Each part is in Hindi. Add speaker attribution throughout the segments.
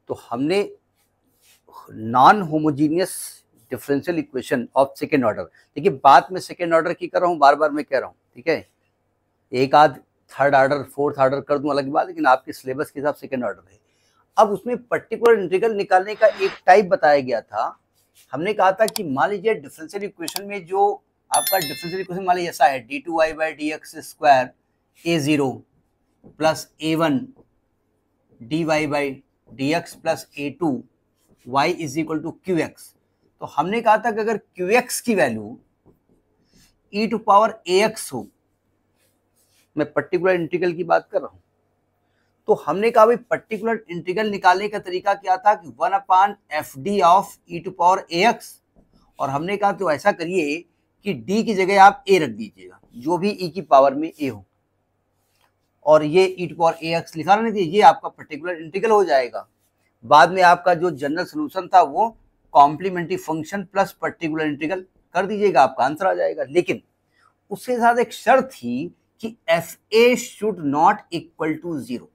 Speaker 1: तो हमने non homogeneous differential equation of second order, देखिए बात में सेकेंड ऑर्डर की कर रहा हूँ, बार बार मैं कह रहा हूँ, ठीक है, एक आध थर्ड ऑर्डर फोर्थ ऑर्डर कर दूं अलग बात, लेकिन आपके सिलेबस के हिसाब से सेकेंड ऑर्डर है। अब उसमें पर्टिकुलर इंटीग्रल निकालने का एक टाइप बताया गया था। हमने कहा था कि मान लीजिए डिफरेंशियल इक्वेशन में जो आपका डिफरेंशियल इक्वेशन मान लीजिए ऐसा है, d2y/dx² a0 plus a1 dy/dx plus a2 y is equal to qx। तो हमने कहा था कि अगर qx की वैल्यू e⁴ax हो, मैं पर्टिकुलर इंटीग्रल की बात कर रहा हूं, तो हमने कहा भाई पर्टिकुलर इंटीग्रल निकालने का तरीका क्या था कि 1/fd ऑफ e⁴ax, और हमने कहा तो ऐसा करिए कि d की जगह आप a रख दीजिएगा, जो भी e की पावर में a हो, और ये e⁴ax लिखा रहने दीजिए, ये आपका पर्टिकुलर इंटीग्रल हो जाएगा। बाद में आपका जो जनरल सोल्यूशन था वो complementary function plus particular integral कर दीजिएगा, आपका आंसर आ जाएगा। लेकिन उसके साथ एक शर्त थी कि fa should not equal to 0,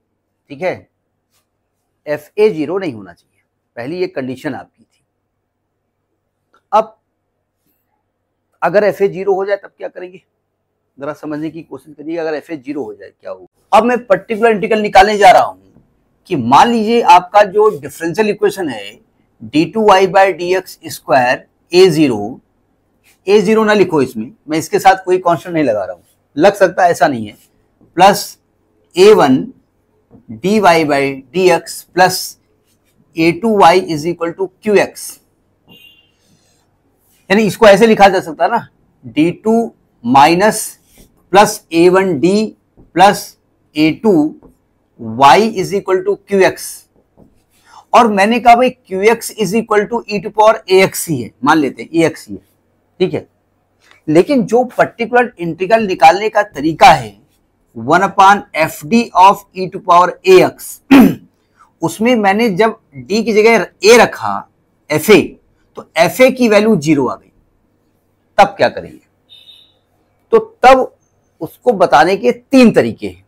Speaker 1: ठीक है, fa 0 नहीं होना चाहिए, पहली ये कंडीशन आपकी थी। अब अगर fa 0 हो जाए तब क्या करेंगे, जरा समझने की कोशिश करिए। अगर fa 0 हो जाए क्या होगा। अब मैं पर्टिकुलर इंटीग्रल निकालने जा रहा हूं कि मान लीजिए आपका जो डिफरेंशियल इक्वेशन है d2y/dx² a0 ना लिखो इसमें, मैं इसके साथ कोई कांस्टेंट नहीं लगा रहा हूं, लग सकता है ऐसा नहीं है, plus a1 dy/dx plus a2y is equal to qx, यानी इसको ऐसे लिखा जा सकता है ना, d2 minus plus a1d plus a2y is equal to qx, और मैंने कहा भाई qx is equal to e⁴ax ही है, मान लेते हैं ax ही है, ठीक है। लेकिन जो पर्टिकुलर इंटीग्रल निकालने का तरीका है 1/fd ऑफ e⁴ax, उसमें मैंने जब d की जगह a रखा fa, तो fa की वैल्यू 0 आ गई, तब क्या करेंगे। तो तब उसको बताने के 3 तरीके हैं।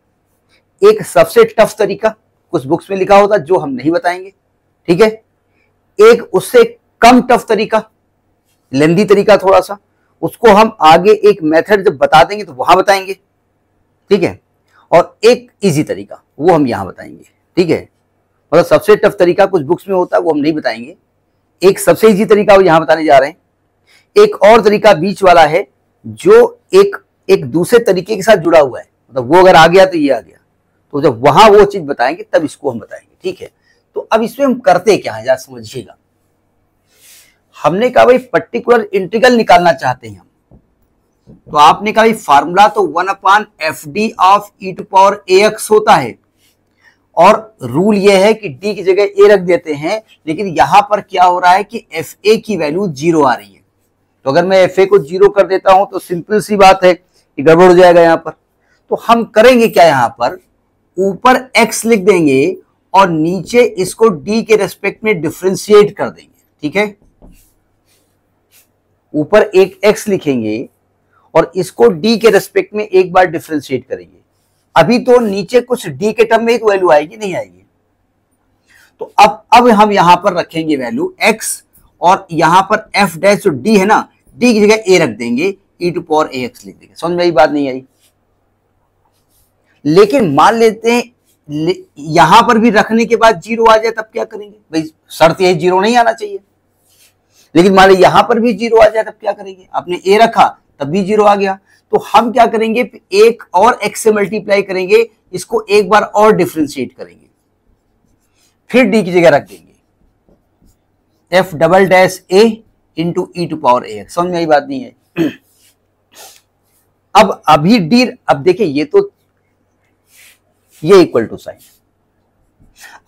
Speaker 1: एक सबसे टफ तरीका कुछ बुक्स में लिखा होता जो हम नहीं बताएंगे, ठीक है। एक उससे कम टफ तरीका, लेंदी तरीका थोड़ा सा, उसको हम आगे एक मेथड जब बता देंगे तो वहां बताएंगे, ठीक है। और एक इजी तरीका वो हम यहां बताएंगे, ठीक है। मतलब सबसे टफ तरीका कुछ बुक्स में होता है वो हम नहीं बताएंगे, एक सबसे इजी तरीका वो यहां बताने जा रहे हैं। एक और तरीका बीच वाला है जो एक दूसरे तरीके के साथ जुड़ा हुआ है, मतलब वो अगर आ गया तो ये आ गया, तो जब वहां वो चीज बताएंगे तब इसको हम बताएंगे, ठीक है। तो अब इसमें हम करते क्या है जरा समझिएगा। हमने कहा भाई पर्टिकुलर इंटीग्रल निकालना चाहते हैं हम, तो आपने कहा भाई फार्मूला तो 1/fd ऑफ e⁴ax होता है, और रूल ये है कि d की जगह a रख देते हैं, लेकिन यहां पर क्या हो रहा है कि fa की वैल्यू 0 आ रही है। तो अगर मैं fa को 0 कर देता हूं तो सिंपल सी बात है कि गड़बड़ हो जाएगा यहां पर। तो हम करेंगे क्या, यहां पर ऊपर x लिख देंगे और नीचे इसको d के रेस्पेक्ट में डिफरेंशिएट कर देंगे, ठीक है। ऊपर एक x लिखेंगे और इसको d के रेस्पेक्ट में एक बार डिफरेंशिएट करेंगे। अभी तो नीचे कुछ d के टर्म में एक वैल्यू आएगी, नहीं आएगी। तो अब हम यहां पर रखेंगे वैल्यू x, और यहां पर f डैश जो d है ना, d की जगह a रख देंगे, e⁴ax लिख देंगे। समझ में आई बात, नहीं आई। लेकिन मान लेते हैं यहां पर भी रखने के बाद 0 आ जाए तब क्या करेंगे भाई, शर्त यही 0 नहीं आना चाहिए। लेकिन मान लीजिए यहां पर भी 0 आ जाए तब क्या करेंगे, आपने a रखा तब भी 0 आ गया, तो हम क्या करेंगे, एक और x से मल्टीप्लाई करेंगे, इसको एक बार और डिफरेंशिएट करेंगे, फिर d की जगह रख देंगे f double dash a into e⁴ax। समझ में आई बात, नहीं है। अब अभी d, अब देखिए ये तो ये इक्वल टू साइन,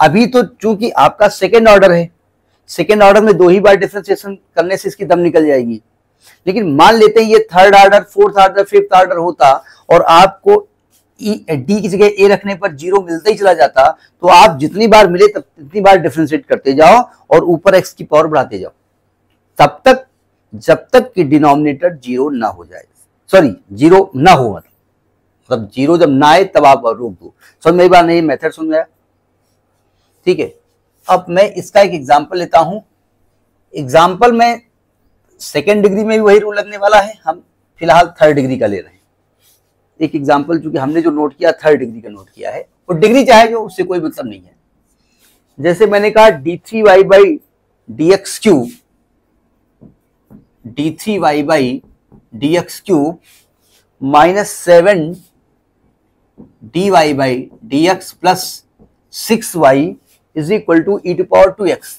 Speaker 1: अभी तो चूंकि आपका सेकेंड ऑर्डर है, सेकेंड ऑर्डर में 2 ही बार डिफरेंशिएशन करने से इसकी दम निकल जाएगी। लेकिन मान लेते हैं ये third order, fourth order, fifth order होता और आपको डी की जगह ए रखने पर 0 मिलता ही चला जाता, तो आप जितनी बार मिले तब जितनी बार डिफरेंशिएट करते जाओ और ऊपर x की पावर बढ़ाते जाओ, तब तक जब तक कि डिनोमिनेटर 0 ना हो जाए, सॉरी 0 ना हो, मतलब 0 जब ना आए तब आप रोक दो। समझ में बात नहीं, मेथड समझ में आया, ठीक है। अब मैं इसका एक एग्जाम्पल लेता हूं। एग्जाम्पल में सेकेंड डिग्री में भी वही रूल लगने वाला है, हम फिलहाल थर्ड डिग्री का ले रहे हैं। एक एग्जाम्पल चूंकि हमने जो नोट किया थर्ड डिग्री का नोट किया है, और डिग्री चाहे जो, उससे कोई मतलब नहीं है। जैसे मैंने कहा d3y by dx cube, d3y by dx cube minus 7 dy by dx plus 6y is equal to e to power 2x।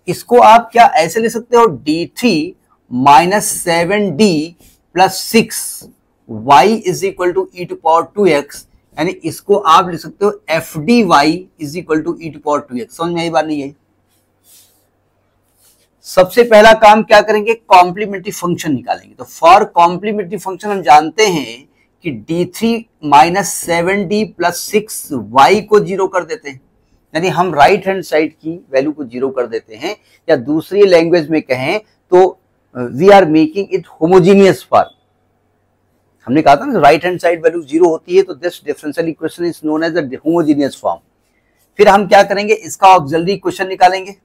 Speaker 1: इसको आप क्या ऐसे ले सकते हो, d3 minus 7d plus 6y is equal to e to power 2x, यानी इसको आप ले सकते हो F D Y is equal to e to power 2x। समझ में आई बात नहीं है? सबसे पहला काम क्या करेंगे, कॉम्प्लीमेंट्री फंक्शन निकालेंगे। तो फॉर कॉम्प्लीमेंट्री फंक्शन हम जानते हैं कि d3 minus 7d plus 6y को जीरो कर देते हैं, यानी हम राइट हैंड साइड की वैल्यू को जीरो कर देते हैं, या दूसरी लैंग्वेज में कहें तो we are making it homogeneous form. हमने कहा था ना right hand side value zero होती है, तो this differential equation is known as the homogeneous form. फिर हम क्या करेंगे, इसका ऑक्सिलरी इक्वेशन निकालेंगे।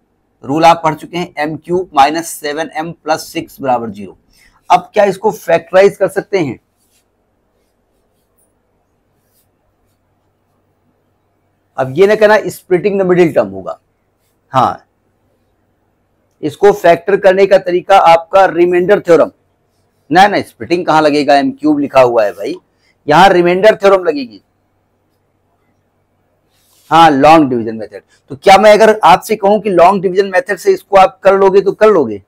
Speaker 1: रूल आप पढ़ चुके हैं, m cube minus 7m plus 6 बराबर 0। अब क्या इसको फैक्टराइज कर सकते हैं? अब ये ना कहना स्प्लिटिंग द मिडिल टर्म होगा, हाँ, इसको फैक्टर करने का तरीका आपका रिमाइंडर थ्योरम। ना स्प्लिटिंग कहां लगेगा, m क्यूब लिखा हुआ है भाई, यहां रिमाइंडर थ्योरम लगेगी। हाँ, लॉन्ग डिवीजन मेथड। तो क्या मैं अगर आपसे कहूं कि लॉन्ग डिवीजन मेथड से इसको आप कर लोगे तो कर लोगे?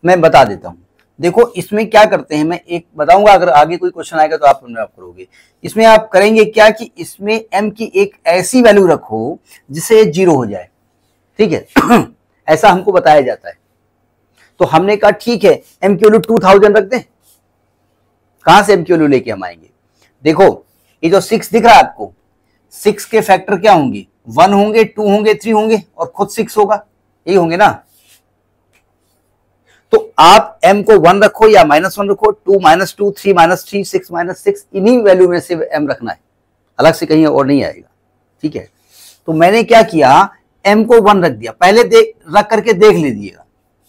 Speaker 1: मैं बता देता हूं, देखो इसमें क्या करते हैं, मैं एक बताऊंगा, अगर आगे कोई क्वेश्चन आएगा तो आप करोगे। इसमें आप करेंगे क्या कि इसमें m की एक ऐसी वैल्यू रखो जिससे ये जीरो हो जाए, ठीक है? ऐसा हमको बताया जाता है। तो हमने कहा ठीक है, m की वैल्यू 2000 रख दें। कहां से m की वैल्यू लेके हम आएंगे? देखो ये जो 6 दिख रहा है आपको, 6 के फैक्टर क्या होंगे, 1 होंगे, 2 होंगे, 3 होंगे, और खुद 6 होगा, यही होंगे ना। तो आप m को 1 रखो या -1 रखो, 2 - 2, 3 - 3, 6 - 6, इन्हीं वैल्यू में से m रखना है, अलग से कहीं और नहीं आएगा, ठीक है? तो मैंने क्या किया, m को 1 रख दिया। पहले रख करके देख लीजिएगा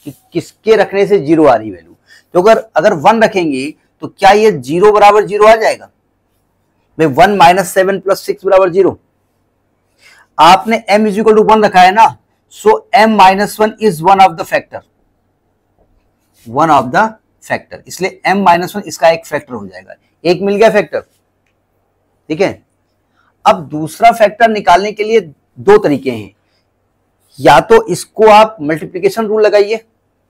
Speaker 1: कि किसके रखने से जीरो आ रही वैल्यू। तो अगर 1 रखेंगे तो क्या ये 0 बराबर 0 आ जाएगा? भाई 1 - 7 प्लस 6 बराबर 0। आपने m इज इक्वल टू 1 रखा है ना, सो m - 1 is one of the factor, इसलिए m - 1 इसका एक फैक्टर हो जाएगा। एक मिल गया फैक्टर, ठीक है? अब दूसरा फैक्टर निकालने के लिए दो तरीके हैं, या तो इसको आप मल्टीप्लिकेशन रूल लगाइए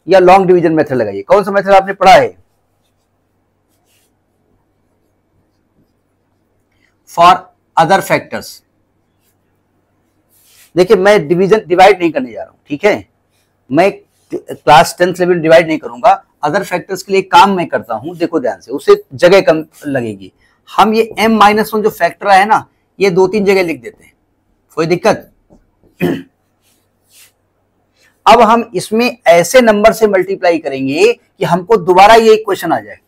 Speaker 1: या लॉन्ग डिवीजन मेथड लगाइए। कौन सा मेथड आपने पढ़ा है? फॉर अदर फैक्टर्स, देखिए मैं डिवाइड नहीं करने जा रहा हूं, ठीक है? मैं क्लास 10th लेवल डिवाइड नहीं करूंगा। अदर फैक्टर्स के लिए काम मैं करता हूं, देखो ध्यान से, उससे जगह कम लगेगी। हम ये m - 1 जो फैक्टर है ना, ये 2-3 जगह लिख देते हैं, कोई दिक्कत? अब हम इसमें ऐसे नंबर से मल्टीप्लाई करेंगे कि हमको दोबारा ये इक्वेशन आ जाए।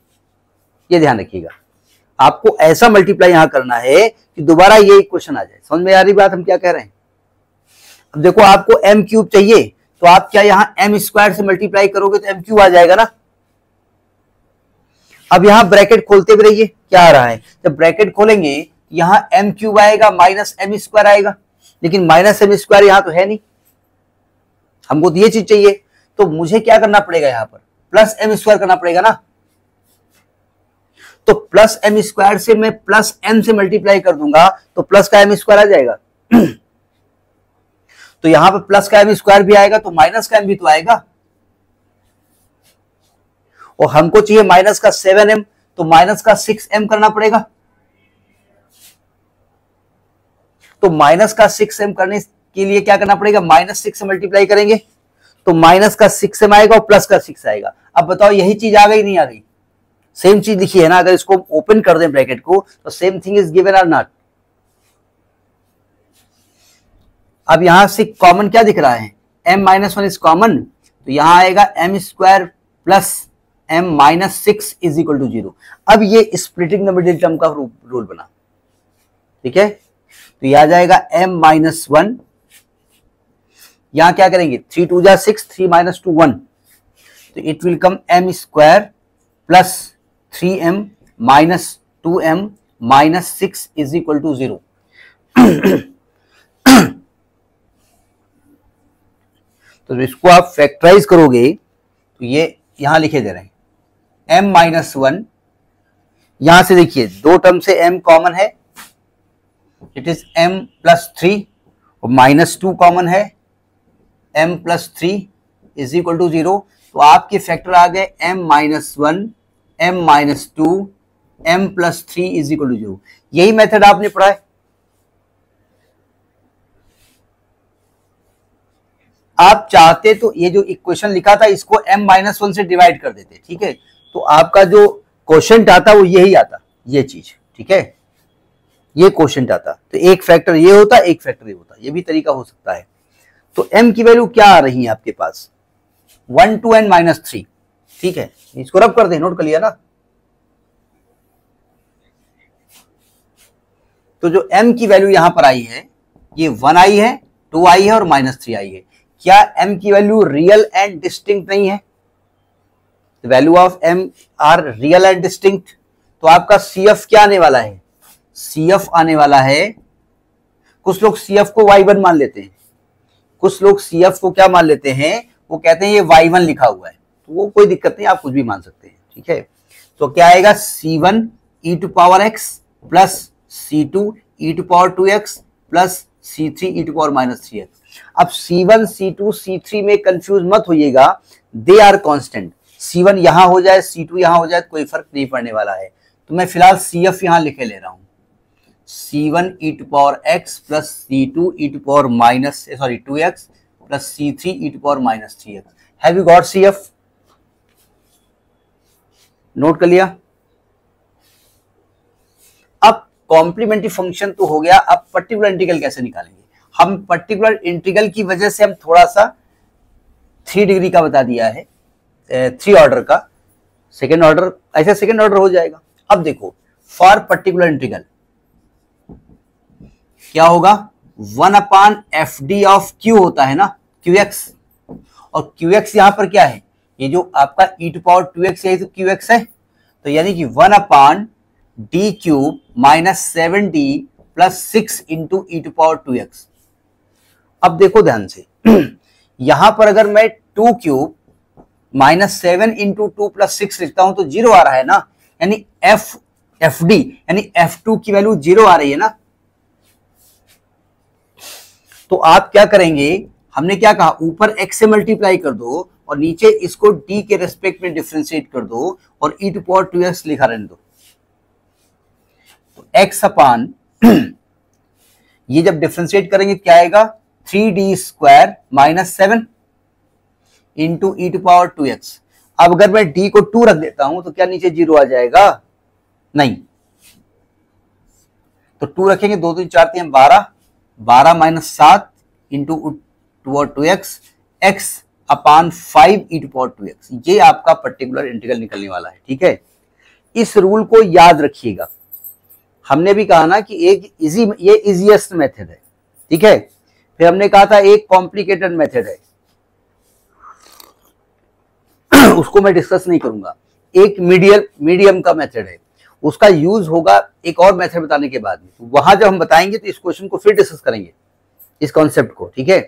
Speaker 1: ये ध्यान रखिएगा, आपको ऐसा मल्टीप्लाई यहां करना है कि दोबारा ये इक्वेशन आ जाए। समझ में आ रही बात हम क्या कह रहे हैं? अब देखो आपको m क्यूब चाहिए, तो आप क्या यहां m स्क्वायर से मल्टीप्लाई करोगे तो m क्यूब आ जाएगा ना। अब यहां ब्रैकेट खोलते भी रहिए, क्या आ रहा है, जब ब्रैकेट खोलेंगे यहां m क्यूब आएगा माइनस m स्क्वायर आएगा, लेकिन माइनस m स्क्वायर यहां तो है नहीं, हमको तो ये चीज चाहिए। तो मुझे क्या करना पड़ेगा, यहां पर प्लस m स्क्वायर करना पड़ेगा ना। तो प्लस m स्क्वायर से मैं प्लस m से मल्टीप्लाई कर दूंगा तो प्लस का m स्क्वायर आ जाएगा। तो यहां पर प्लस का m स्क्वायर भी आएगा तो माइनस का m भी तो आएगा, और हमको चाहिए माइनस का 7m, तो माइनस का 6m करना पड़ेगा। तो माइनस का 6m करने के लिए क्या करना पड़ेगा, -6 से मल्टीप्लाई करेंगे तो माइनस का 6m आएगा और प्लस का 6 आएगा। अब बताओ यही चीज आ गई नहीं आ गई? सेम चीज लिखी है ना, अगर इसको ओपन कर दें ब्रैकेट को तो सेम थिंग इज गिवन और नॉट। अब यहां से कॉमन क्या दिख रहा है, m - 1 इज कॉमन, तो यहां आएगा m square plus m minus 6 is equal to 0। अब ये स्प्लिटिंग द मिडिल टर्म का रूल बना, ठीक है। तो ये आ जाएगा m माइनस 1, यहां क्या करेंगे 3 2 जा 6, 3 माइनस 2 1, तो it will come m square plus 3m minus 2m minus 6 is equal to 0। तो इसको आप फैक्टराइज करोगे तो ये यहां लिखे दे रहे हैं m माइनस 1, यहां से देखिए दो टर्म से m कॉमन है, इट इज m प्लस 3, और माइनस 2 कॉमन है, m plus 3 is equal to 0। तो आपके फैक्टर आ गए m minus 1, m minus 2, m plus 3 is equal to 0। यही मेथड आपने पढ़ा है। आप चाहते तो ये जो इक्वेशन लिखा था इसको m माइनस 1 से डिवाइड कर देते, ठीक है, तो आपका जो क्वोशंट आता वो यही आता, ये चीज, ठीक है, ये क्वोशंट आता। तो एक फैक्टर ये होता, एक फैक्टर ये होता, ये भी तरीका हो सकता है। तो m की वैल्यू क्या आ रही है आपके पास 1 2n माइनस 3, ठीक है, इसको रब कर दे, नोट कर लिया ना। तो जो m की वैल्यू यहां पर आई है ये 1 आई है, 2 आई है और माइनस 3 आई है। क्या m की वैल्यू रियल एंड डिस्टिंक्ट नहीं है? Value of m are real and distinct. तो आपका CF क्या आने वाला है? CF आने वाला है, कुछ लोग CF को y1 मान लेते हैं, कुछ लोग CF को क्या मान लेते हैं, वो कहते हैं ये y1 लिखा हुआ है, तो वो कोई दिक्कत नहीं, आप कुछ भी मान सकते हैं, ठीक है। तो क्या आएगा C1 e to power x plus C2 e to power 2x plus C3 e to power minus 3x। अब C1 C2 C3 में कंफ्यूज मत होइएगा, दे आर कांस्टेंट। C1 यहां हो जाए, C2 यहां हो जाए, कोई फर्क नहीं पड़ने वाला है। तो मैं फिलहाल CF यहां लिखे ले रहा हूं, C1 e to power x plus C2 e to power minus 2x plus C3 e to power minus 3x। Have you got CF? Note कर लिया। अब कॉम्प्लीमेंट्री फंक्शन तो हो गया, अब पर्टिकुलर इंटीग्रल कैसे निकालेंगे? हम पर्टिकुलर इंटीग्रल की वजह से हम थोड़ा सा 3 डिग्री का बता दिया है, 3 ऑर्डर का, सेकेंड ऑर्डर, ऐसा सेकेंड ऑर्डर हो जाएगा। अब देखो फॉर पर्टिकुलर इंटीग्रल क्या होगा, 1 upon F D of Q होता है ना, QX, और QX यहां पर क्या है, ये जो आपका e टू पावर 2x है तो QX है, तो यानी कि 1 अपान D cube minus 7d plus 6 into E to power 2x। अब देखो ध्यान से यहां पर अगर मैं 2 क्यूब माइनस 7 इंटू 2 प्लस 6 लिखता हूं तो 0 आ रहा है ना, यानी एफ डी यानी F2 की वैल्यू 0 आ रही है ना। तो आप क्या करेंगे, हमने क्या कहा, ऊपर x से मल्टीप्लाई कर दो और नीचे इसको d के रेस्पेक्ट में डिफरेंशिएट कर दो और e टू पावर 2x लिखा रहने दो। तो x अपान ये जब डिफरेंशिएट करेंगे क्या आएगा, 3d square minus 7 into E to power 2x। अब अगर मैं d को 2 रख देता हूं तो क्या नीचे 0 आ जाएगा? नहीं, तो 2 रखेंगे, 2 2 4 3 12, 12 minus 7 into 2x x upon 5 e to power 2x। ये आपका पर्टिकुलर इंटीग्रल निकलने वाला है, ठीक है। इस रूल को याद रखिएगा, हमने भी कहा ना कि एक ये इजीएस्ट मेथड है, ठीक है। फिर हमने कहा था एक कॉम्प्लिकेटेड मेथड है, उसको मैं डिस्कस नहीं करूंगा। एक मीडियम का मेथड है, उसका यूज होगा एक और मेथड बताने के बाद में, तो वहां जब हम बताएंगे तो इस क्वेश्चन को फिर डिस्कस करेंगे, इस कॉन्सेप्ट को, ठीक है।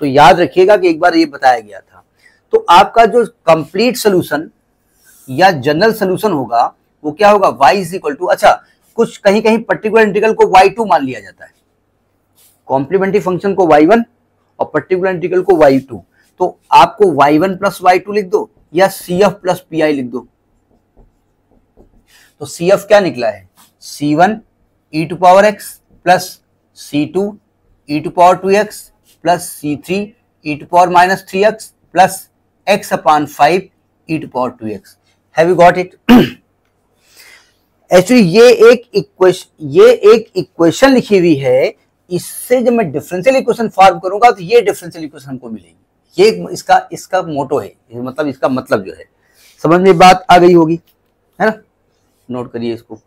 Speaker 1: तो याद रखिएगा कि एक बार ये बताया गया था। तो आपका जो कंप्लीट सोल्यूशन या जनरल सोल्यूशन होगा वो क्या होगा, y इज इक्वल टू, अच्छा कुछ कहीं कहीं पर्टिकुलर इंटीग्रल को y2 मान लिया जाता है, कॉम्प्लीमेंट्री फंक्शन को y1 और पर्टिकुलर इंटीग्रल को y2। तो आपको y1 प्लस y2 लिख दो या CF प्लस PI लिख दो। तो CF क्या निकला है, C1 e to power x plus C2 e to power 2x plus C3 e to power minus 3x plus x upon 5 e to power 2x। Have you got it? Actually ये एक इक्वेशन लिखी हुई है, इससे जब मैं डिफरेंशियल इक्वेशन फॉर्म करूंगा तो ये डिफरेंशियल इक्वेशन हमको मिलेगी। ये इसका मोटो है, मतलब इसका मतलब जो है। समझ में बात आ गई होगी, है ना। नोट करिए इसको।